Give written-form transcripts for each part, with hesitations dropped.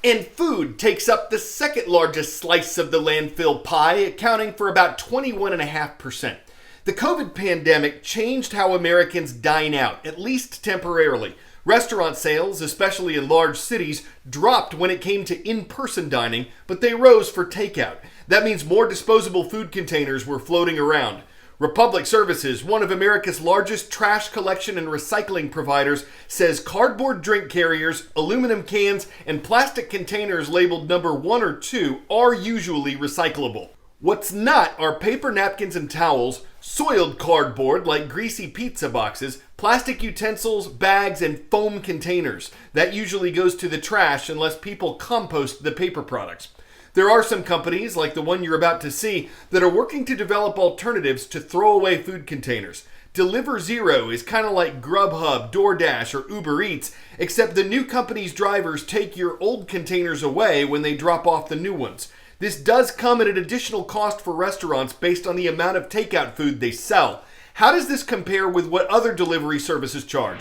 And food takes up the second largest slice of the landfill pie, accounting for about 21.5%. The COVID pandemic changed how Americans dine out, at least temporarily. Restaurant sales, especially in large cities, dropped when it came to in-person dining, but they rose for takeout. That means more disposable food containers were floating around. Republic Services, one of America's largest trash collection and recycling providers, says cardboard drink carriers, aluminum cans, and plastic containers labeled number 1 or 2 are usually recyclable. What's not are paper napkins and towels, soiled cardboard like greasy pizza boxes, plastic utensils, bags, and foam containers. That usually goes to the trash unless people compost the paper products. There are some companies, like the one you're about to see, that are working to develop alternatives to throwaway food containers. DeliverZero is kind of like Grubhub, DoorDash, or Uber Eats, except the new company's drivers take your old containers away when they drop off the new ones. This does come at an additional cost for restaurants based on the amount of takeout food they sell. How does this compare with what other delivery services charge?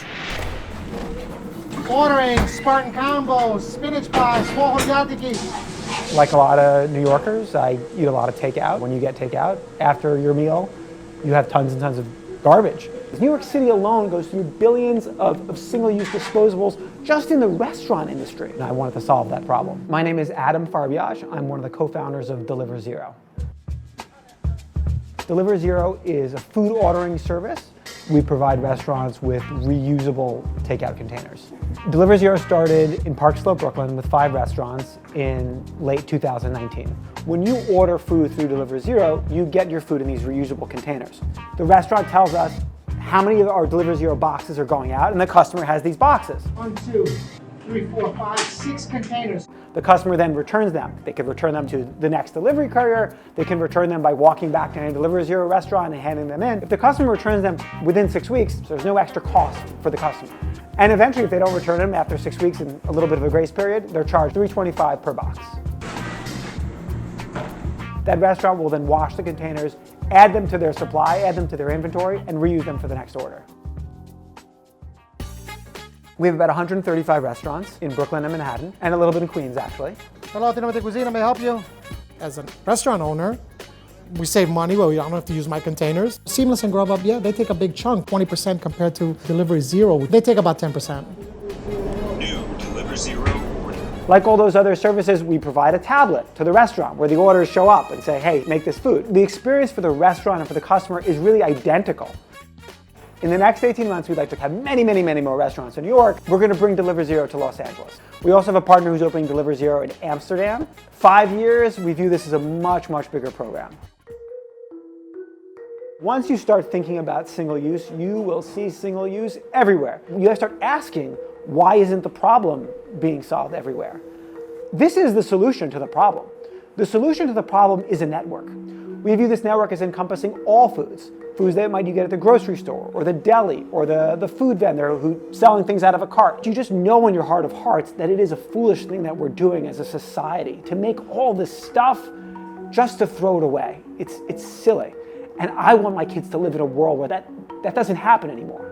Ordering Spartan combos, spinach pies, pohodiatiki. Like a lot of New Yorkers, I eat a lot of takeout. When you get takeout, after your meal, you have tons and tons of garbage. New York City alone goes through billions of single-use disposables just in the restaurant industry. And I wanted to solve that problem. My name is Adam Farbiage. I'm one of the co-founders of DeliverZero. DeliverZero is a food ordering service. We provide restaurants with reusable takeout containers. DeliverZero started in Park Slope, Brooklyn with 5 restaurants in late 2019. When you order food through DeliverZero, you get your food in these reusable containers. The restaurant tells us how many of our DeliverZero boxes are going out, and the customer has these boxes. 1, 2, 3, 4, 5, 6 containers. The customer then returns them. They can return them to the next delivery courier. They can return them by walking back to a DeliverZero restaurant and handing them in. If the customer returns them within 6 weeks, there's no extra cost for the customer. And eventually, if they don't return them after 6 weeks and a little bit of a grace period, they're charged $3.25 per box. That restaurant will then wash the containers, add them to their supply, add them to their inventory, and reuse them for the next order. We have about 135 restaurants in Brooklyn and Manhattan, and a little bit in Queens, actually. Hello, Tinamite Cuisine, may I help you? As a restaurant owner, we save money where we don't have to use my containers. Seamless and Grubhub, yeah, they take a big chunk, 20% compared to DeliverZero. They take about 10%. New DeliverZero. Like all those other services, we provide a tablet to the restaurant where the orders show up and say, hey, make this food. The experience for the restaurant and for the customer is really identical. In the next 18 months, we'd like to have many, many, many more restaurants in New York. We're going to bring DeliverZero to Los Angeles. We also have a partner who's opening DeliverZero in Amsterdam. 5 years, we view this as a much, much bigger program. Once you start thinking about single use, you will see single use everywhere. You have to start asking, why isn't the problem being solved everywhere? This is the solution to the problem. The solution to the problem is a network. We view this network as encompassing all foods. Foods that might you get at the grocery store, or the deli, or the food vendor who's selling things out of a cart. You just know in your heart of hearts that it is a foolish thing that we're doing as a society to make all this stuff just to throw it away. It's silly. And I want my kids to live in a world where that doesn't happen anymore.